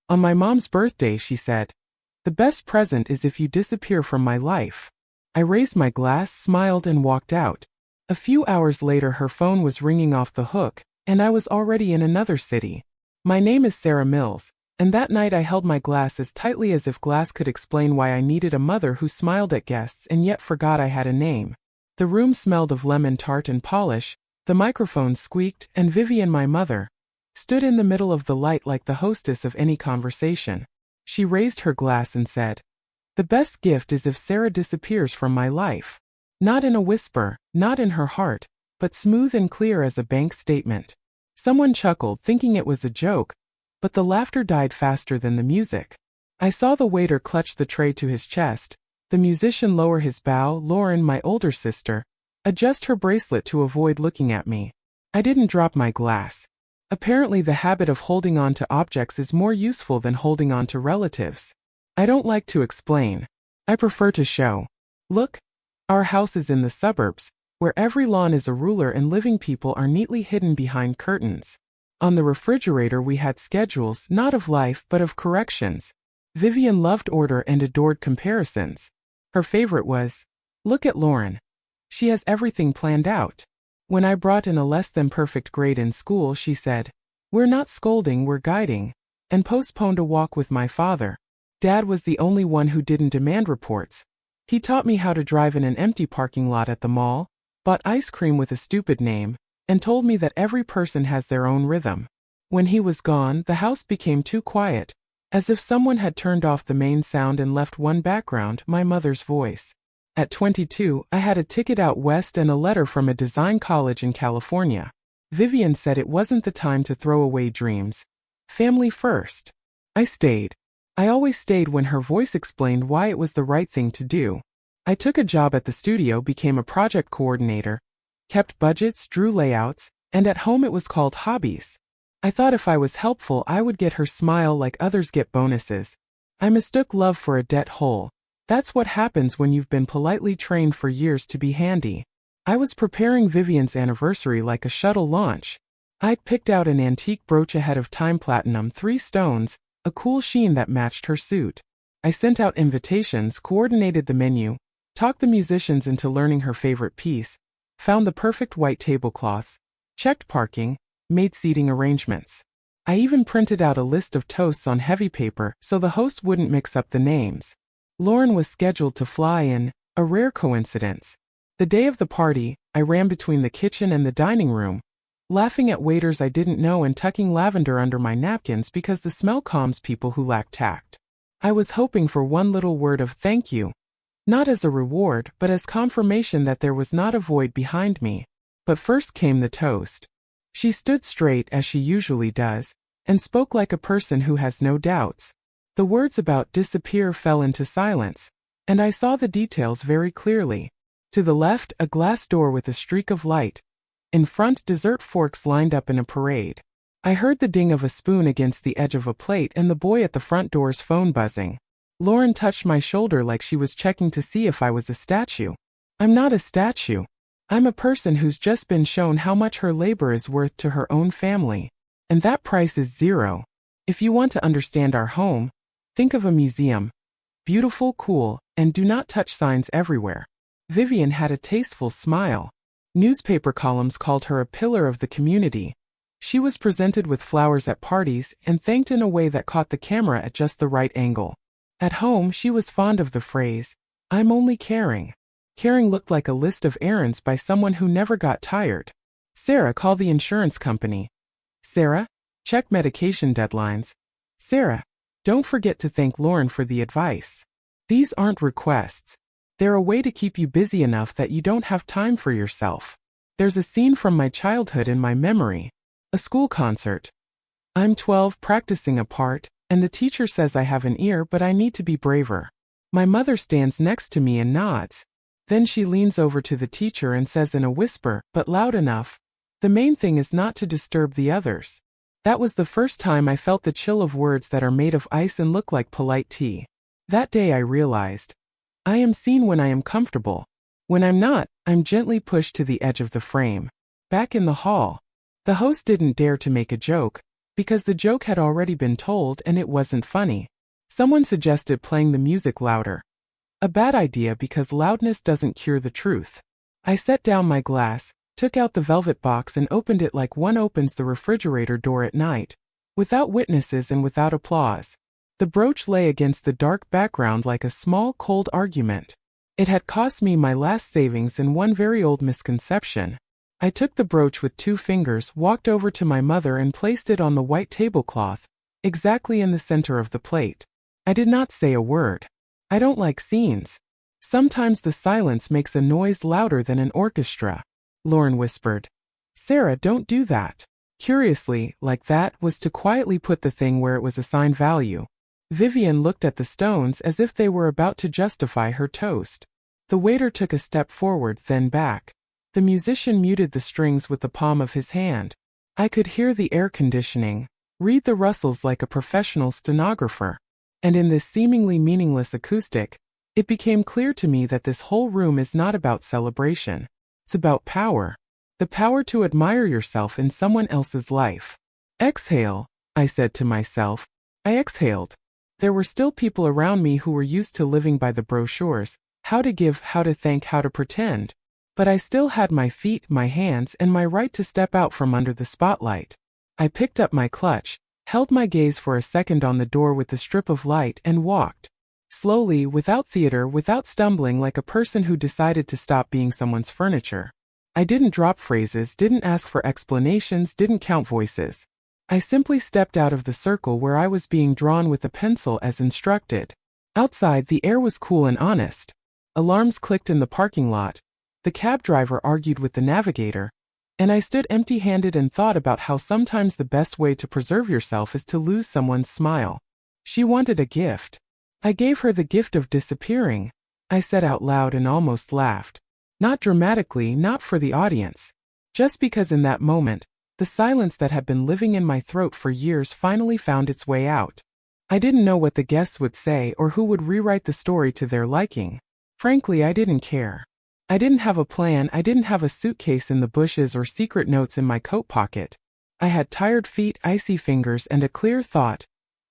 On my mom's birthday, she said, "The best present is if you disappear from my life." I raised my glass, smiled, and walked out. A few hours later, her phone was ringing off the hook, and I was already in another city. My name is Sarah Mills, and that night I held my glass as tightly as if glass could explain why I needed a mother who smiled at guests and yet forgot I had a name. The room smelled of lemon tart and polish, the microphone squeaked, and Vivian, my mother, stood in the middle of the light like the hostess of any conversation. She raised her glass and said, "The best gift is if Sarah disappears from my life." Not in a whisper, not in her heart, but smooth and clear as a bank statement. Someone chuckled, thinking it was a joke, but the laughter died faster than the music. I saw the waiter clutch the tray to his chest, the musician lower his bow, Lauren, my older sister, adjust her bracelet to avoid looking at me. I didn't drop my glass. Apparently the habit of holding on to objects is more useful than holding on to relatives. I don't like to explain. I prefer to show. Look, our house is in the suburbs, where every lawn is a ruler and living people are neatly hidden behind curtains. On the refrigerator we had schedules, not of life but of corrections. Vivian loved order and adored comparisons. Her favorite was, "Look at Lauren. She has everything planned out." When I brought in a less than perfect grade in school, she said, "We're not scolding, we're guiding," and postponed a walk with my father. Dad was the only one who didn't demand reports. He taught me how to drive in an empty parking lot at the mall, bought ice cream with a stupid name, and told me that every person has their own rhythm. When he was gone, the house became too quiet, as if someone had turned off the main sound and left one background, my mother's voice. At 22, I had a ticket out west and a letter from a design college in California. Vivian said it wasn't the time to throw away dreams. Family first. I stayed. I always stayed when her voice explained why it was the right thing to do. I took a job at the studio, became a project coordinator, kept budgets, drew layouts, and at home it was called hobbies. I thought if I was helpful I would get her smile like others get bonuses. I mistook love for a debt hole. That's what happens when you've been politely trained for years to be handy. I was preparing Vivian's anniversary like a shuttle launch. I'd picked out an antique brooch ahead of time, platinum, 3 stones, a cool sheen that matched her suit. I sent out invitations, coordinated the menu, talked the musicians into learning her favorite piece, found the perfect white tablecloths, checked parking, made seating arrangements. I even printed out a list of toasts on heavy paper so the host wouldn't mix up the names. Lauren was scheduled to fly in, a rare coincidence. The day of the party, I ran between the kitchen and the dining room, laughing at waiters I didn't know and tucking lavender under my napkins because the smell calms people who lack tact. I was hoping for one little word of thank you, not as a reward but as confirmation that there was not a void behind me. But first came the toast. She stood straight, as she usually does, and spoke like a person who has no doubts. The words about disappear fell into silence, and I saw the details very clearly. To the left, a glass door with a streak of light. In front, dessert forks lined up in a parade. I heard the ding of a spoon against the edge of a plate and the boy at the front door's phone buzzing. Lauren touched my shoulder like she was checking to see if I was a statue. I'm not a statue. I'm a person who's just been shown how much her labor is worth to her own family. And that price is zero. If you want to understand our home, think of a museum. Beautiful, cool, and do not touch signs everywhere. Vivian had a tasteful smile. Newspaper columns called her a pillar of the community. She was presented with flowers at parties and thanked in a way that caught the camera at just the right angle. At home, she was fond of the phrase, "I'm only caring." Caring looked like a list of errands by someone who never got tired. Sarah, call the insurance company. Sarah, check medication deadlines. Sarah, don't forget to thank Lauren for the advice. These aren't requests. They're a way to keep you busy enough that you don't have time for yourself. There's a scene from my childhood in my memory. A school concert. I'm 12, practicing a part, and the teacher says I have an ear but I need to be braver. My mother stands next to me and nods. Then she leans over to the teacher and says in a whisper, but loud enough, "The main thing is not to disturb the others." That was the first time I felt the chill of words that are made of ice and look like polite tea. That day I realized, I am seen when I am comfortable. When I'm not, I'm gently pushed to the edge of the frame. Back in the hall, the host didn't dare to make a joke, Because the joke had already been told and it wasn't funny. Someone suggested playing the music louder. A bad idea because loudness doesn't cure the truth. I set down my glass, took out the velvet box and opened it like one opens the refrigerator door at night, without witnesses and without applause. The brooch lay against the dark background like a small, cold argument. It had cost me my last savings and one very old misconception. I took the brooch with 2 fingers, walked over to my mother and placed it on the white tablecloth, exactly in the center of the plate. I did not say a word. I don't like scenes. Sometimes the silence makes a noise louder than an orchestra. Lauren whispered. Sarah, don't do that. Curiously, like that was to quietly put the thing where it was assigned value. Vivian looked at the stones as if they were about to justify her toast. The waiter took a step forward, then back. The musician muted the strings with the palm of his hand. I could hear the air conditioning, read the rustles like a professional stenographer. And in this seemingly meaningless acoustic, it became clear to me that this whole room is not about celebration. It's about power. The power to admire yourself in someone else's life. Exhale, I said to myself. I exhaled. There were still people around me who were used to living by the brochures, how to give, how to thank, how to pretend. But I still had my feet, my hands, and my right to step out from under the spotlight. I picked up my clutch, held my gaze for a second on the door with the strip of light and walked. Slowly, without theater, without stumbling like a person who decided to stop being someone's furniture. I didn't drop phrases, didn't ask for explanations, didn't count voices. I simply stepped out of the circle where I was being drawn with a pencil as instructed. Outside, the air was cool and honest. Alarms clicked in the parking lot. The cab driver argued with the navigator. And I stood empty-handed and thought about how sometimes the best way to preserve yourself is to lose someone's smile. She wanted a gift. I gave her the gift of disappearing. I said out loud and almost laughed. Not dramatically, not for the audience. Just because in that moment, the silence that had been living in my throat for years finally found its way out. I didn't know what the guests would say or who would rewrite the story to their liking. Frankly, I didn't care. I didn't have a plan, I didn't have a suitcase in the bushes or secret notes in my coat pocket. I had tired feet, icy fingers, and a clear thought.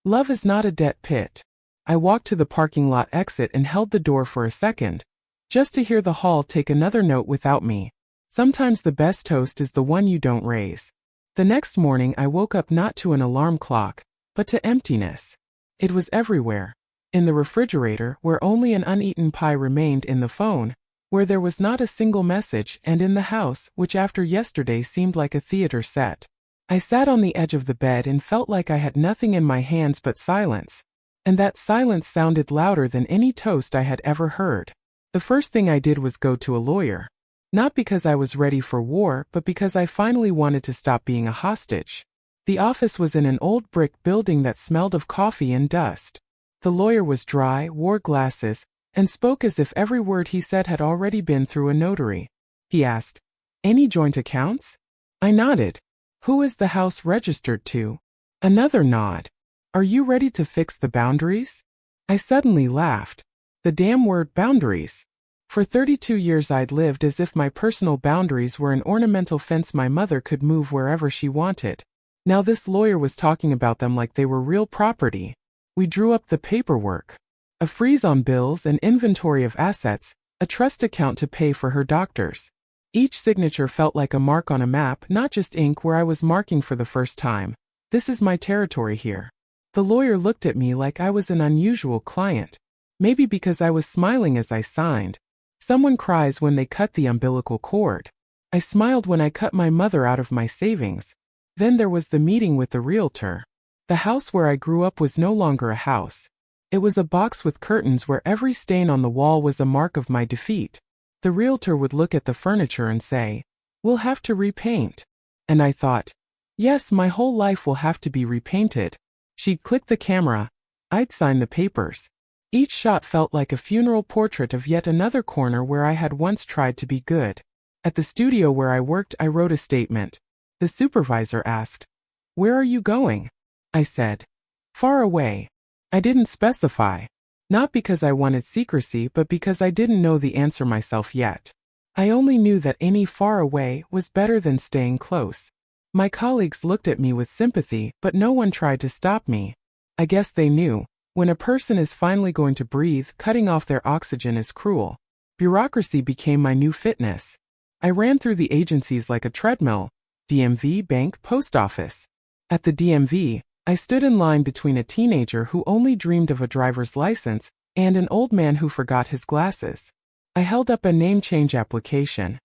Love is not a debt pit. I walked to the parking lot exit and held the door for a second, just to hear the hall take another note without me. Sometimes the best toast is the one you don't raise. The next morning I woke up not to an alarm clock, but to emptiness. It was everywhere. In the refrigerator, where only an uneaten pie remained, in the phone, where there was not a single message, and in the house, which after yesterday seemed like a theater set. I sat on the edge of the bed and felt like I had nothing in my hands but silence. And that silence sounded louder than any toast I had ever heard. The first thing I did was go to a lawyer. Not because I was ready for war, but because I finally wanted to stop being a hostage. The office was in an old brick building that smelled of coffee and dust. The lawyer was dry, wore glasses, and spoke as if every word he said had already been through a notary. He asked, "Any joint accounts?" I nodded. "Who is the house registered to?" Another nod. "Are you ready to fix the boundaries?" I suddenly laughed. The damn word boundaries. For 32 years I'd lived as if my personal boundaries were an ornamental fence my mother could move wherever she wanted. Now this lawyer was talking about them like they were real property. We drew up the paperwork. A freeze on bills, an inventory of assets, a trust account to pay for her doctors. Each signature felt like a mark on a map, not just ink where I was marking for the first time. This is my territory here. The lawyer looked at me like I was an unusual client. Maybe because I was smiling as I signed. Someone cries when they cut the umbilical cord. I smiled when I cut my mother out of my savings. Then there was the meeting with the realtor. The house where I grew up was no longer a house. It was a box with curtains where every stain on the wall was a mark of my defeat. The realtor would look at the furniture and say, "We'll have to repaint." And I thought, yes, my whole life will have to be repainted. She'd click the camera. I'd sign the papers. Each shot felt like a funeral portrait of yet another corner where I had once tried to be good. At the studio where I worked, I wrote a statement. The supervisor asked, "Where are you going?" I said, "Far away." I didn't specify. Not because I wanted secrecy, but because I didn't know the answer myself yet. I only knew that any far away was better than staying close. My colleagues looked at me with sympathy, but no one tried to stop me. I guess they knew, when a person is finally going to breathe, cutting off their oxygen is cruel. Bureaucracy became my new fitness. I ran through the agencies like a treadmill: DMV, bank, post office. At the DMV, I stood in line between a teenager who only dreamed of a driver's license and an old man who forgot his glasses. I held up a name change application.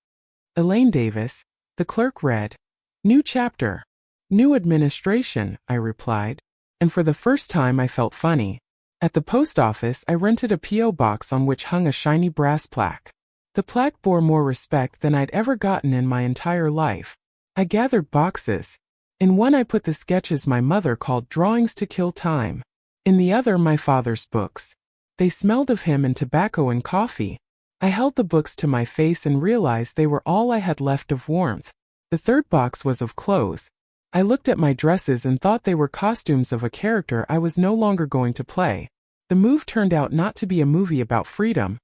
Elaine Davis. The clerk read, "New chapter. New administration," I replied. And for the first time I felt funny. At the post office, I rented a P.O. box on which hung a shiny brass plaque. The plaque bore more respect than I'd ever gotten in my entire life. I gathered boxes. In one I put the sketches my mother called drawings to kill time. In the other, my father's books. They smelled of him and tobacco and coffee. I held the books to my face and realized they were all I had left of warmth. The third box was of clothes. I looked at my dresses and thought they were costumes of a character I was no longer going to play. The move turned out not to be a movie about freedom,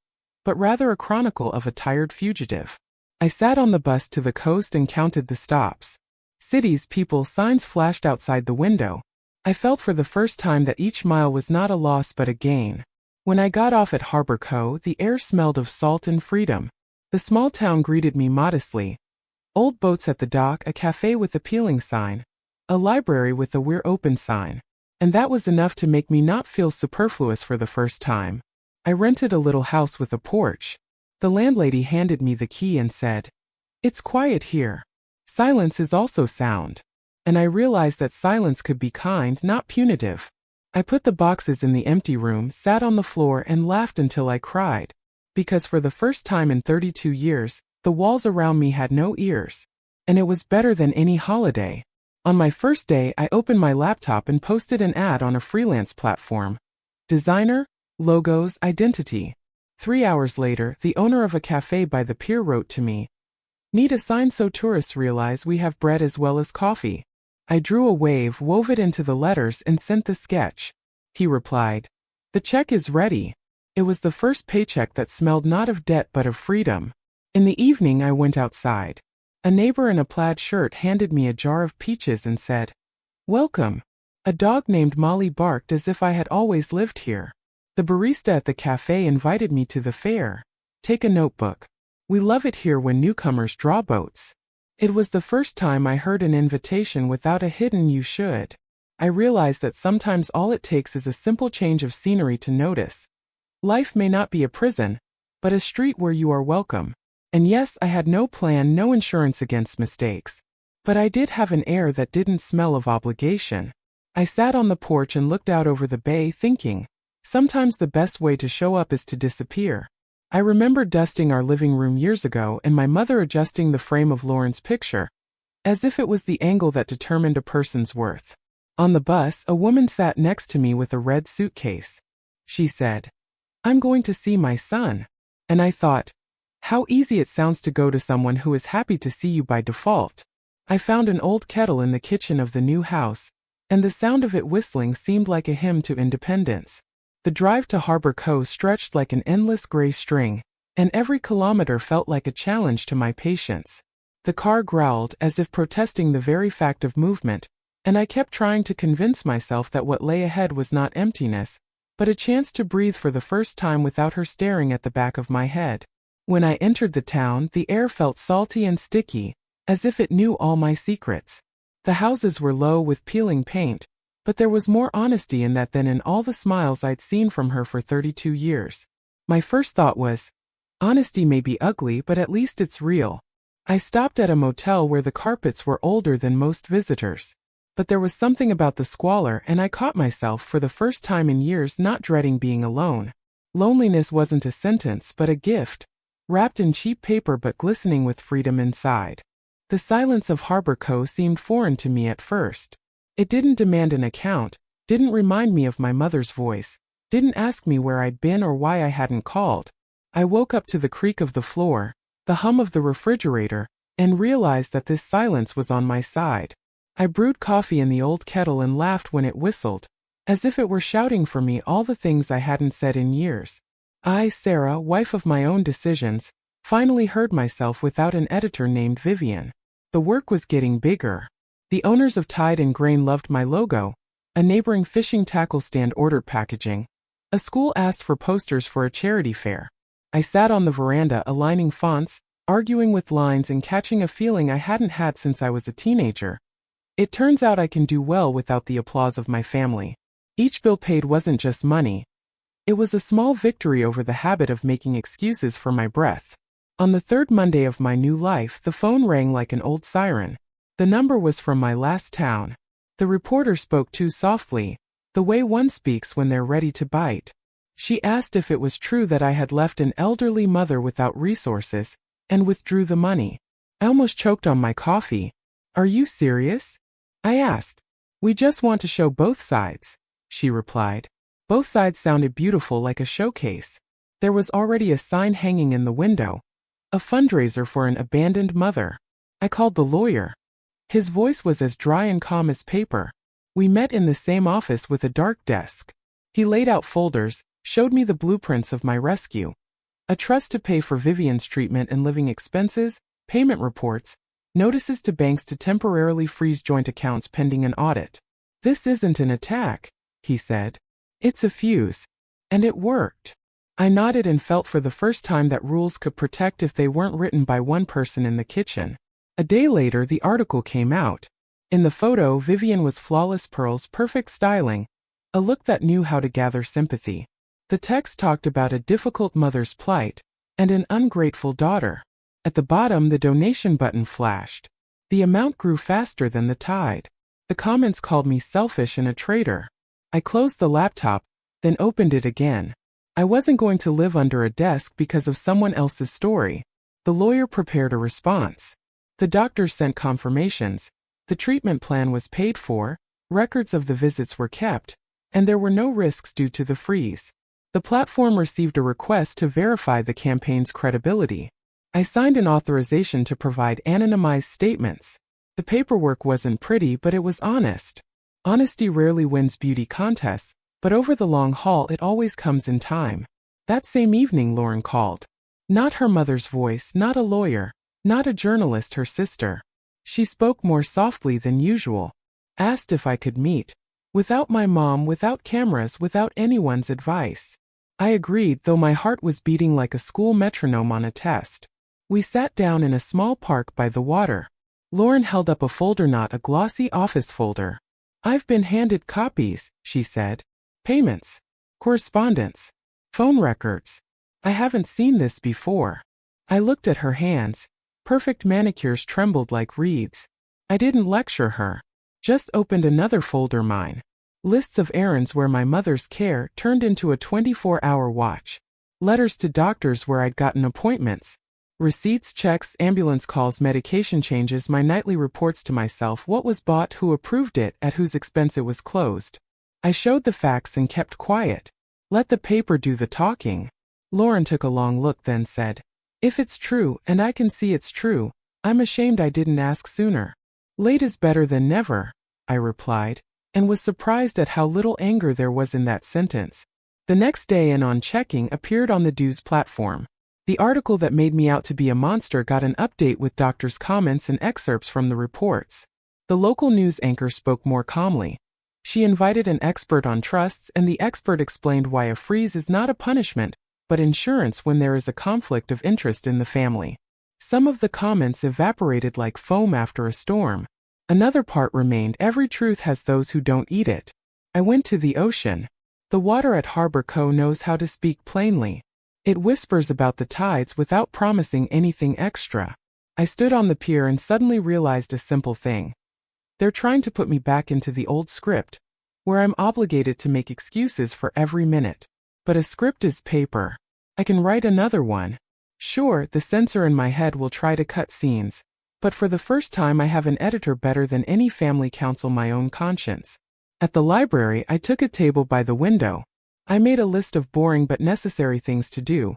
but rather a chronicle of a tired fugitive. I sat on the bus to the coast and counted the stops. Cities, people, signs flashed outside the window. I felt for the first time that each mile was not a loss but a gain. When I got off at Harbor Cove, the air smelled of salt and freedom. The small town greeted me modestly. Old boats at the dock, a cafe with a peeling sign, a library with a "We're open" sign. And that was enough to make me not feel superfluous for the first time. I rented a little house with a porch. The landlady handed me the key and said, "It's quiet here. Silence is also sound." And I realized that silence could be kind, not punitive. I put the boxes in the empty room, sat on the floor, and laughed until I cried. Because for the first time in 32 years, the walls around me had no ears. And it was better than any holiday. On my first day, I opened my laptop and posted an ad on a freelance platform. Designer, logos, identity. 3 hours later, the owner of a cafe by the pier wrote to me, "Need a sign so tourists realize we have bread as well as coffee." I drew a wave, wove it into the letters, and sent the sketch. He replied, "The check is ready." It was the first paycheck that smelled not of debt but of freedom. In the evening, I went outside. A neighbor in a plaid shirt handed me a jar of peaches and said, "Welcome." A dog named Molly barked as if I had always lived here. The barista at the cafe invited me to the fair. "Take a notebook. We love it here when newcomers draw boats." It was the first time I heard an invitation without a hidden "you should." I realized that sometimes all it takes is a simple change of scenery to notice. Life may not be a prison, but a street where you are welcome. And yes, I had no plan, no insurance against mistakes. But I did have an air that didn't smell of obligation. I sat on the porch and looked out over the bay thinking, sometimes the best way to show up is to disappear. I remember dusting our living room years ago and my mother adjusting the frame of Lauren's picture, as if it was the angle that determined a person's worth. On the bus, a woman sat next to me with a red suitcase. She said, "I'm going to see my son." And I thought, how easy it sounds to go to someone who is happy to see you by default. I found an old kettle in the kitchen of the new house, and the sound of it whistling seemed like a hymn to independence. The drive to Harbor Cove stretched like an endless gray string, and every kilometer felt like a challenge to my patience. The car growled as if protesting the very fact of movement, and I kept trying to convince myself that what lay ahead was not emptiness, but a chance to breathe for the first time without her staring at the back of my head. When I entered the town, the air felt salty and sticky, as if it knew all my secrets. The houses were low with peeling paint, but there was more honesty in that than in all the smiles I'd seen from her for 32 years. My first thought was, honesty may be ugly, but at least it's real. I stopped at a motel where the carpets were older than most visitors. But there was something about the squalor, and I caught myself for the first time in years not dreading being alone. Loneliness wasn't a sentence, but a gift, wrapped in cheap paper but glistening with freedom inside. The silence of Harbor Cove seemed foreign to me at first. It didn't demand an account, didn't remind me of my mother's voice, didn't ask me where I'd been or why I hadn't called. I woke up to the creak of the floor, the hum of the refrigerator, and realized that this silence was on my side. I brewed coffee in the old kettle and laughed when it whistled, as if it were shouting for me all the things I hadn't said in years. I, Sarah, wife of my own decisions, finally heard myself without an editor named Vivian. The work was getting bigger. The owners of Tide and Grain loved my logo. A neighboring fishing tackle stand ordered packaging. A school asked for posters for a charity fair. I sat on the veranda aligning fonts, arguing with lines and catching a feeling I hadn't had since I was a teenager. It turns out I can do well without the applause of my family. Each bill paid wasn't just money. It was a small victory over the habit of making excuses for my breath. On the third Monday of my new life, the phone rang like an old siren. The number was from my last town. The reporter spoke too softly, the way one speaks when they're ready to bite. She asked if it was true that I had left an elderly mother without resources, and withdrew the money. I almost choked on my coffee. "Are you serious?" I asked. "We just want to show both sides," she replied. Both sides sounded beautiful, like a showcase. There was already a sign hanging in the window. A fundraiser for an abandoned mother. I called the lawyer. His voice was as dry and calm as paper. We met in the same office with a dark desk. He laid out folders, showed me the blueprints of my rescue. A trust to pay for Vivian's treatment and living expenses, payment reports, notices to banks to temporarily freeze joint accounts pending an audit. "This isn't an attack," he said. "It's a fuse." And it worked. I nodded and felt for the first time that rules could protect if they weren't written by one person in the kitchen. A day later, the article came out. In the photo, Vivian was flawless pearls, perfect styling, a look that knew how to gather sympathy. The text talked about a difficult mother's plight and an ungrateful daughter. At the bottom, the donation button flashed. The amount grew faster than the tide. The comments called me selfish and a traitor. I closed the laptop, then opened it again. I wasn't going to live under a desk because of someone else's story. The lawyer prepared a response. The doctors sent confirmations. The treatment plan was paid for, records of the visits were kept, and there were no risks due to the freeze. The platform received a request to verify the campaign's credibility. I signed an authorization to provide anonymized statements. The paperwork wasn't pretty, but it was honest. Honesty rarely wins beauty contests, but over the long haul it always comes in time. That same evening, Lauren called. Not her mother's voice, not a lawyer, not a journalist, her sister. She spoke more softly than usual. Asked if I could meet. Without my mom, without cameras, without anyone's advice. I agreed, though my heart was beating like a school metronome on a test. We sat down in a small park by the water. Lauren held up a folder, not a glossy office folder. "I've been handed copies," she said. "Payments, correspondence, phone records. I haven't seen this before." I looked at her hands. Perfect manicures trembled like reeds. I didn't lecture her. Just opened another folder, mine. Lists of errands where my mother's care turned into a 24-hour watch. Letters to doctors where I'd gotten appointments. Receipts, checks, ambulance calls, medication changes, my nightly reports to myself, what was bought, who approved it, at whose expense it was closed. I showed the facts and kept quiet. Let the paper do the talking. Lauren took a long look, then said, "If it's true, and I can see it's true, I'm ashamed I didn't ask sooner." "Late is better than never," I replied, and was surprised at how little anger there was in that sentence. The next day, and on checking, appeared on the News platform. The article that made me out to be a monster got an update with doctors' comments and excerpts from the reports. The local news anchor spoke more calmly. She invited an expert on trusts, and the expert explained why a freeze is not a punishment, but insurance when there is a conflict of interest in the family. Some of the comments evaporated like foam after a storm. Another part remained: every truth has those who don't eat it. I went to the ocean. The water at Harbor Cove knows how to speak plainly. It whispers about the tides without promising anything extra. I stood on the pier and suddenly realized a simple thing. They're trying to put me back into the old script, where I'm obligated to make excuses for every minute. But a script is paper. I can write another one. Sure, the censor in my head will try to cut scenes, but for the first time I have an editor better than any family counsel, my own conscience. At the library, I took a table by the window. I made a list of boring but necessary things to do.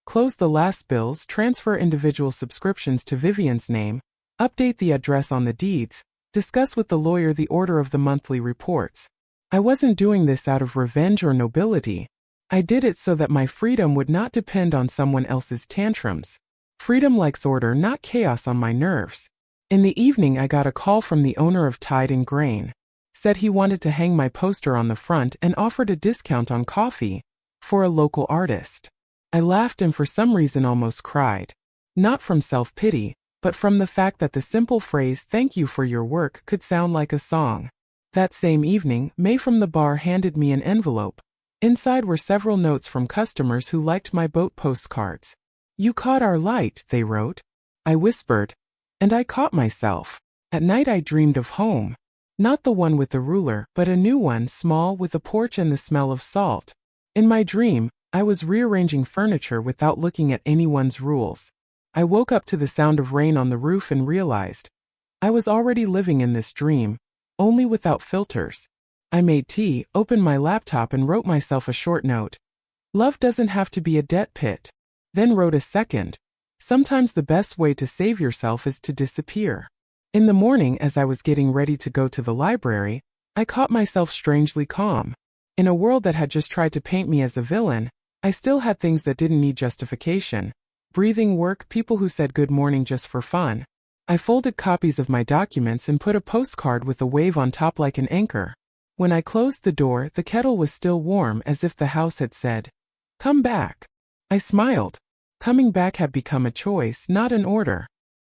Close the last bills, transfer individual subscriptions to Vivian's name, update the address on the deeds, discuss with the lawyer the order of the monthly reports. I wasn't doing this out of revenge or nobility. I did it so that my freedom would not depend on someone else's tantrums. Freedom likes order, not chaos on my nerves. In the evening I got a call from the owner of Tide and Grain. Said he wanted to hang my poster on the front and offered a discount on coffee for a local artist. I laughed and for some reason almost cried. Not from self-pity, but from the fact that the simple phrase "thank you for your work" could sound like a song. That same evening, May from the bar handed me an envelope. Inside were several notes from customers who liked my boat postcards. "You caught our light," they wrote. I whispered. And I caught myself. At night I dreamed of home. Not the one with the ruler, but a new one, small, with a porch and the smell of salt. In my dream, I was rearranging furniture without looking at anyone's rules. I woke up to the sound of rain on the roof and realized I was already living in this dream, only without filters. I made tea, opened my laptop and wrote myself a short note. Love doesn't have to be a debt pit. Then wrote a second. Sometimes the best way to save yourself is to disappear. In the morning, as I was getting ready to go to the library, I caught myself strangely calm. In a world that had just tried to paint me as a villain, I still had things that didn't need justification. Breathing work, people who said good morning just for fun. I folded copies of my documents and put a postcard with a wave on top like an anchor. When I closed the door, the kettle was still warm, as if the house had said, "Come back." I smiled. Coming back had become a choice, not an order.